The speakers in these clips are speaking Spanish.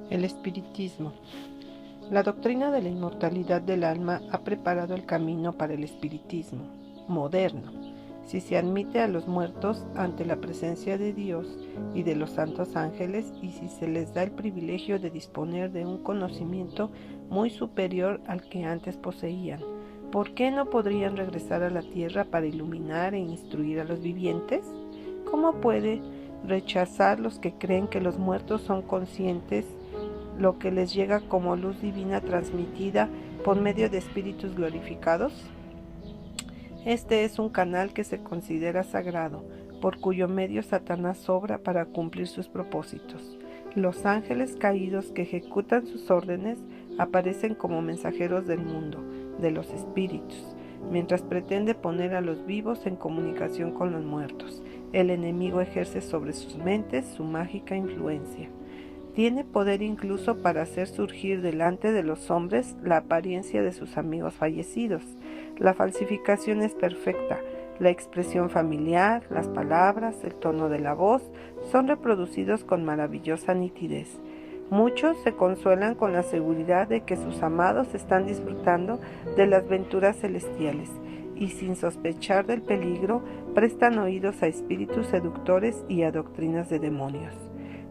El espiritismo. La doctrina de la inmortalidad del alma ha preparado el camino para el espiritismo moderno. Si se admite a los muertos ante la presencia de Dios y de los santos ángeles, y si se les da el privilegio de disponer de un conocimiento muy superior al que antes poseían, ¿por qué no podrían regresar a la tierra para iluminar e instruir a los vivientes? ¿Cómo puede rechazar los que creen que los muertos son conscientes lo que les llega como luz divina transmitida por medio de espíritus glorificados? Este es un canal que se considera sagrado, por cuyo medio Satanás obra para cumplir sus propósitos. Los ángeles caídos que ejecutan sus órdenes aparecen como mensajeros del mundo, de los espíritus, mientras pretende poner a los vivos en comunicación con los muertos. El enemigo ejerce sobre sus mentes su mágica influencia. Tiene poder incluso para hacer surgir delante de los hombres la apariencia de sus amigos fallecidos. La falsificación es perfecta. La expresión familiar, las palabras, el tono de la voz son reproducidos con maravillosa nitidez. Muchos se consuelan con la seguridad de que sus amados están disfrutando de las venturas celestiales y, sin sospechar del peligro, prestan oídos a espíritus seductores y a doctrinas de demonios.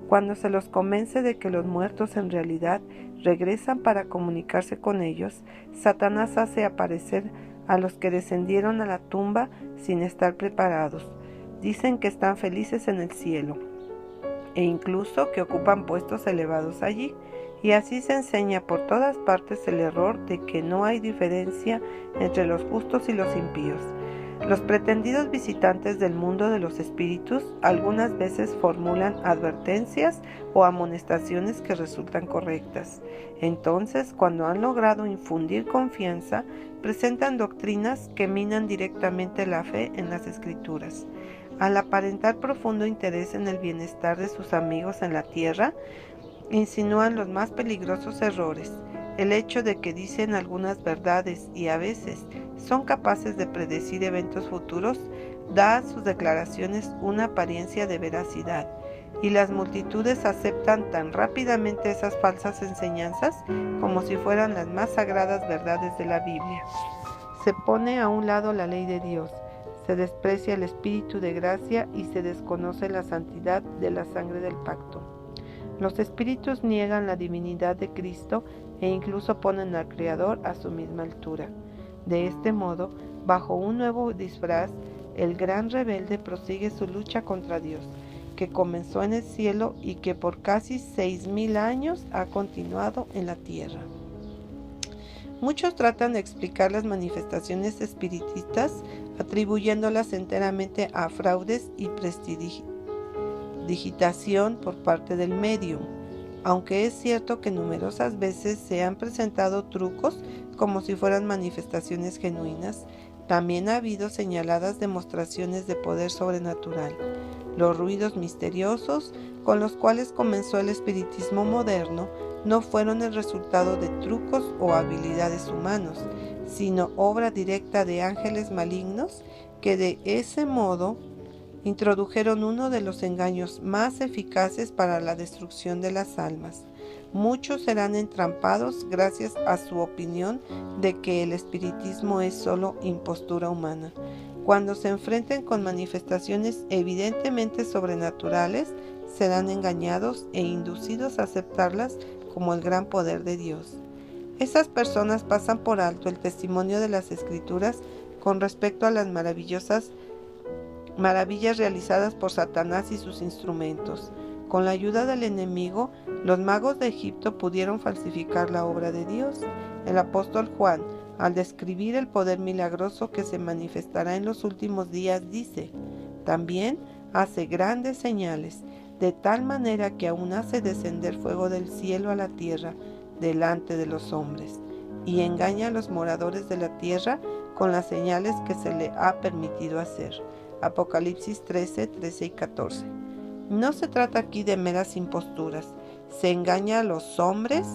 Cuando se los convence de que los muertos en realidad regresan para comunicarse con ellos, Satanás hace aparecer a los que descendieron a la tumba sin estar preparados. Dicen que están felices en el cielo e incluso que ocupan puestos elevados allí, y así se enseña por todas partes el error de que no hay diferencia entre los justos y los impíos. Los pretendidos visitantes del mundo de los espíritus algunas veces formulan advertencias o amonestaciones que resultan correctas. Entonces, cuando han logrado infundir confianza, presentan doctrinas que minan directamente la fe en las Escrituras. Al aparentar profundo interés en el bienestar de sus amigos en la tierra, insinúan los más peligrosos errores. El hecho de que dicen algunas verdades y a veces son capaces de predecir eventos futuros da a sus declaraciones una apariencia de veracidad, y las multitudes aceptan tan rápidamente esas falsas enseñanzas como si fueran las más sagradas verdades de la Biblia. Se pone a un lado la ley de Dios, se desprecia el espíritu de gracia y se desconoce la santidad de la sangre del pacto. Los espíritus niegan la divinidad de Cristo e incluso ponen al Creador a su misma altura. De este modo, bajo un nuevo disfraz, el gran rebelde prosigue su lucha contra Dios, que comenzó en el cielo y que por casi 6,000 años ha continuado en la tierra. Muchos tratan de explicar las manifestaciones espiritistas atribuyéndolas enteramente a fraudes y prestidigitación por parte del medium, aunque es cierto que numerosas veces se han presentado trucos como si fueran manifestaciones genuinas. También ha habido señaladas demostraciones de poder sobrenatural. Los ruidos misteriosos con los cuales comenzó el espiritismo moderno no fueron el resultado de trucos o habilidades humanos, sino obra directa de ángeles malignos que de ese modo introdujeron uno de los engaños más eficaces para la destrucción de las almas. Muchos serán entrampados gracias a su opinión de que el espiritismo es solo impostura humana. Cuando se enfrenten con manifestaciones evidentemente sobrenaturales, serán engañados e inducidos a aceptarlas como el gran poder de Dios. Esas personas pasan por alto el testimonio de las Escrituras con respecto a las maravillas realizadas por Satanás y sus instrumentos. Con la ayuda del enemigo, los magos de Egipto pudieron falsificar la obra de Dios. El apóstol Juan, al describir el poder milagroso que se manifestará en los últimos días, dice: también hace grandes señales, de tal manera que aún hace descender fuego del cielo a la tierra delante de los hombres, y engaña a los moradores de la tierra con las señales que se le ha permitido hacer. Apocalipsis 13, 13 y 14. No se trata aquí de meras imposturas. Se engaña a los hombres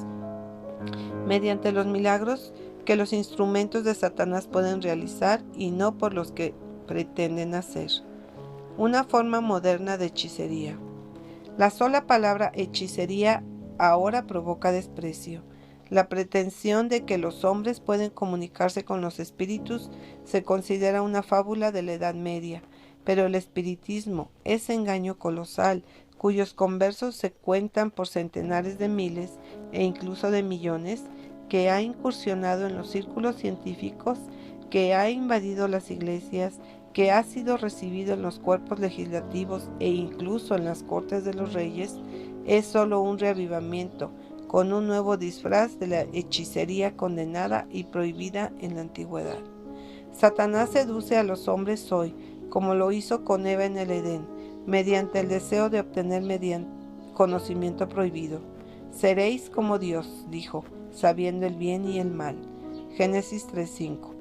mediante los milagros que los instrumentos de Satanás pueden realizar y no por los que pretenden hacer. Una forma moderna de hechicería. La sola palabra hechicería ahora provoca desprecio. La pretensión de que los hombres pueden comunicarse con los espíritus se considera una fábula de la Edad Media, pero el espiritismo, ese engaño colosal, cuyos conversos se cuentan por centenares de miles e incluso de millones, que ha incursionado en los círculos científicos, que ha invadido las iglesias, que ha sido recibido en los cuerpos legislativos e incluso en las cortes de los reyes, es solo un reavivamiento, con un nuevo disfraz de la hechicería condenada y prohibida en la antigüedad. Satanás seduce a los hombres hoy, como lo hizo con Eva en el Edén, mediante el deseo de obtener conocimiento prohibido. Seréis como Dios, dijo, sabiendo el bien y el mal. Génesis 3:5.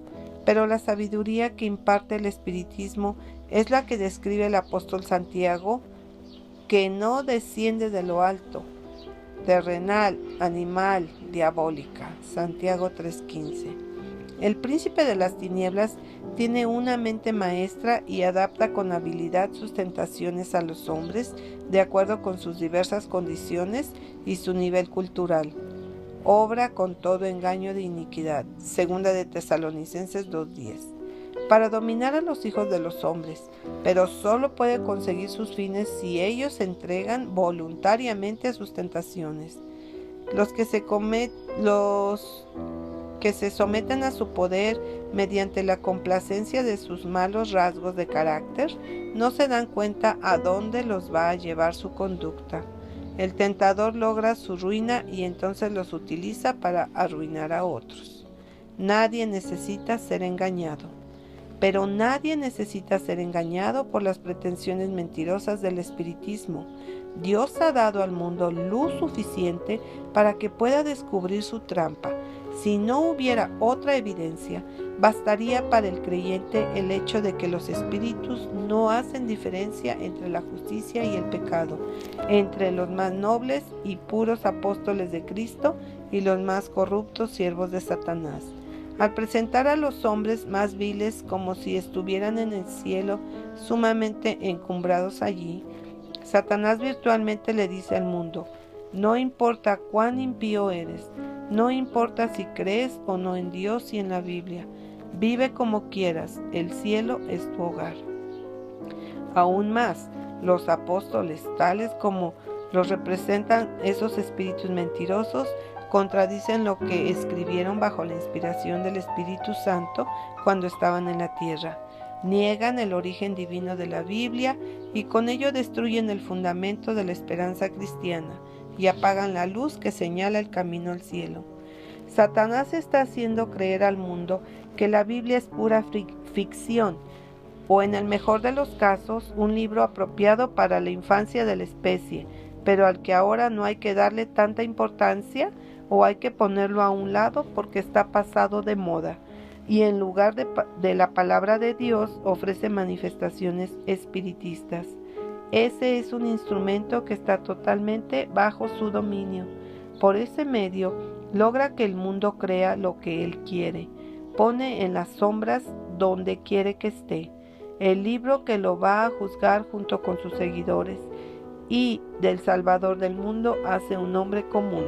Pero la sabiduría que imparte el espiritismo es la que describe el apóstol Santiago, que no desciende de lo alto, terrenal, animal, diabólica. Santiago 3:15. El príncipe de las tinieblas tiene una mente maestra y adapta con habilidad sus tentaciones a los hombres de acuerdo con sus diversas condiciones y su nivel cultural. Obra con todo engaño de iniquidad. Segunda de Tesalonicenses 2:10. Para dominar a los hijos de los hombres, pero solo puede conseguir sus fines si ellos se entregan voluntariamente a sus tentaciones. Los que se someten a su poder mediante la complacencia de sus malos rasgos de carácter no se dan cuenta a dónde los va a llevar su conducta. El tentador logra su ruina y entonces los utiliza para arruinar a otros. Nadie necesita ser engañado. Pero nadie necesita ser engañado por las pretensiones mentirosas del espiritismo. Dios ha dado al mundo luz suficiente para que pueda descubrir su trampa. Si no hubiera otra evidencia, bastaría para el creyente el hecho de que los espíritus no hacen diferencia entre la justicia y el pecado, entre los más nobles y puros apóstoles de Cristo y los más corruptos siervos de Satanás. Al presentar a los hombres más viles como si estuvieran en el cielo, sumamente encumbrados allí, Satanás virtualmente le dice al mundo: no importa cuán impío eres, no importa si crees o no en Dios y en la Biblia, vive como quieras, el cielo es tu hogar. Aún más, los apóstoles, tales como los representan esos espíritus mentirosos, contradicen lo que escribieron bajo la inspiración del Espíritu Santo cuando estaban en la tierra. Niegan el origen divino de la Biblia y con ello destruyen el fundamento de la esperanza cristiana y apagan la luz que señala el camino al cielo. Satanás está haciendo creer al mundo que la Biblia es pura ficción, o en el mejor de los casos, un libro apropiado para la infancia de la especie, pero al que ahora no hay que darle tanta importancia o hay que ponerlo a un lado porque está pasado de moda, y en lugar de la palabra de Dios ofrece manifestaciones espiritistas. Ese es un instrumento que está totalmente bajo su dominio. Por ese medio logra que el mundo crea lo que él quiere, pone en las sombras donde quiere que esté, el libro que lo va a juzgar junto con sus seguidores, y del Salvador del mundo hace un hombre común.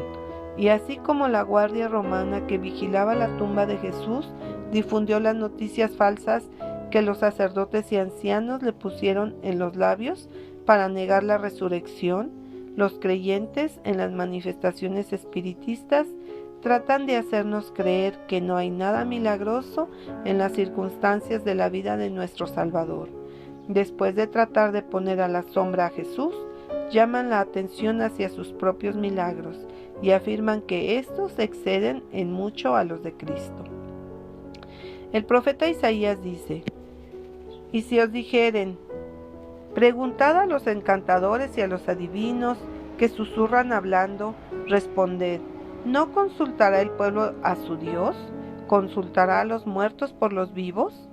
Y así como la guardia romana que vigilaba la tumba de Jesús difundió las noticias falsas que los sacerdotes y ancianos le pusieron en los labios para negar la resurrección, los creyentes en las manifestaciones espiritistas tratan de hacernos creer que no hay nada milagroso en las circunstancias de la vida de nuestro Salvador. Después de tratar de poner a la sombra a Jesús, llaman la atención hacia sus propios milagros y afirman que estos exceden en mucho a los de Cristo. El profeta Isaías dice: y si os dijeren, preguntad a los encantadores y a los adivinos que susurran hablando, responded, ¿no consultará el pueblo a su Dios? ¿Consultará a los muertos por los vivos?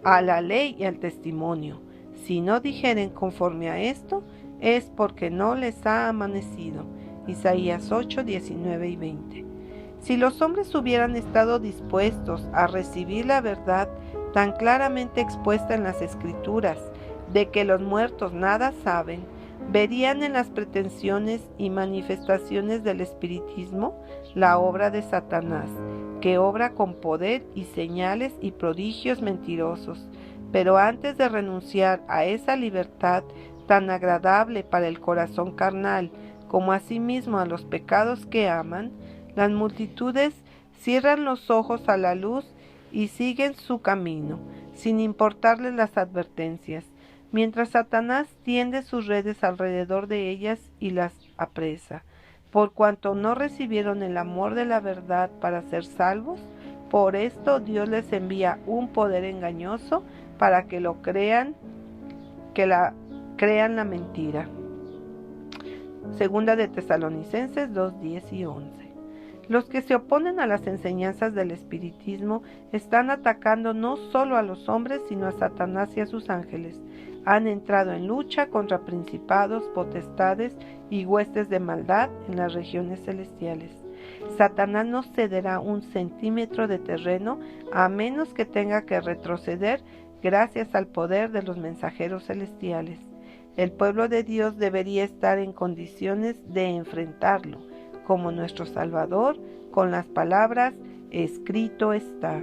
A la ley y al testimonio. Si no dijeren conforme a esto, es porque no les ha amanecido. Isaías 8, 19 y 20. Si los hombres hubieran estado dispuestos a recibir la verdad tan claramente expuesta en las Escrituras, de que los muertos nada saben, verían en las pretensiones y manifestaciones del espiritismo la obra de Satanás, que obra con poder y señales y prodigios mentirosos. Pero antes de renunciar a esa libertad tan agradable para el corazón carnal, como asimismo a los pecados que aman, las multitudes cierran los ojos a la luz y siguen su camino, sin importarles las advertencias, mientras Satanás tiende sus redes alrededor de ellas y las apresa. Por cuanto no recibieron el amor de la verdad para ser salvos, por esto Dios les envía un poder engañoso para que lo crean, crean la mentira. Segunda de Tesalonicenses 2, 10 y 11. Los que se oponen a las enseñanzas del espiritismo están atacando no solo a los hombres, sino a Satanás y a sus ángeles. Han entrado en lucha contra principados, potestades y huestes de maldad en las regiones celestiales. Satanás no cederá un centímetro de terreno a menos que tenga que retroceder gracias al poder de los mensajeros celestiales. El pueblo de Dios debería estar en condiciones de enfrentarlo, como nuestro Salvador, con las palabras, escrito está.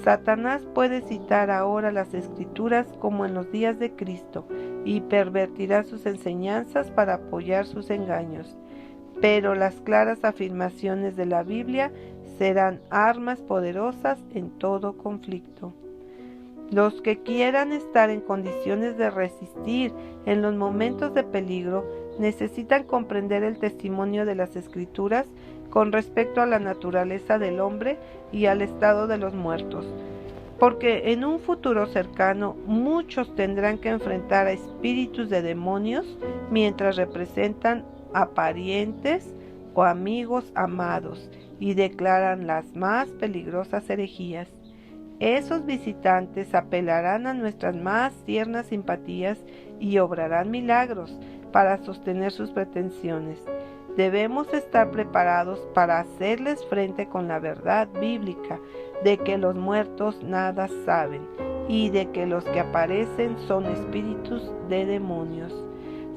Satanás puede citar ahora las Escrituras como en los días de Cristo y pervertirá sus enseñanzas para apoyar sus engaños. Pero las claras afirmaciones de la Biblia serán armas poderosas en todo conflicto. Los que quieran estar en condiciones de resistir en los momentos de peligro necesitan comprender el testimonio de las Escrituras con respecto a la naturaleza del hombre y al estado de los muertos, porque en un futuro cercano muchos tendrán que enfrentar a espíritus de demonios mientras representan a parientes o amigos amados y declaran las más peligrosas herejías. Esos visitantes apelarán a nuestras más tiernas simpatías y obrarán milagros para sostener sus pretensiones. Debemos estar preparados para hacerles frente con la verdad bíblica de que los muertos nada saben y de que los que aparecen son espíritus de demonios.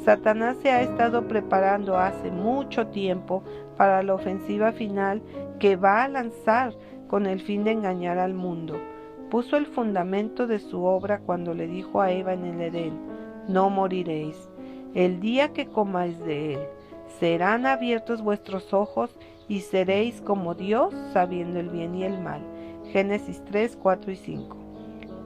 Satanás se ha estado preparando hace mucho tiempo para la ofensiva final que va a lanzar con el fin de engañar al mundo. Puso el fundamento de su obra cuando le dijo a Eva en el Edén: no moriréis. El día que comáis de él, serán abiertos vuestros ojos y seréis como Dios, sabiendo el bien y el mal. Génesis 3, 4 y 5.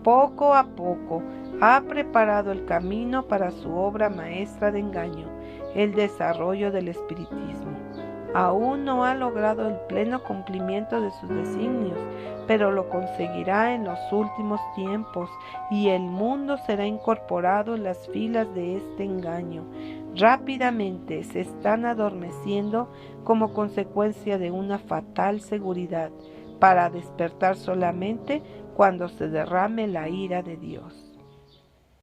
Poco a poco ha preparado el camino para su obra maestra de engaño, el desarrollo del espiritismo. Aún no ha logrado el pleno cumplimiento de sus designios, pero lo conseguirá en los últimos tiempos y el mundo será incorporado en las filas de este engaño. Rápidamente se están adormeciendo como consecuencia de una fatal seguridad, para despertar solamente cuando se derrame la ira de Dios.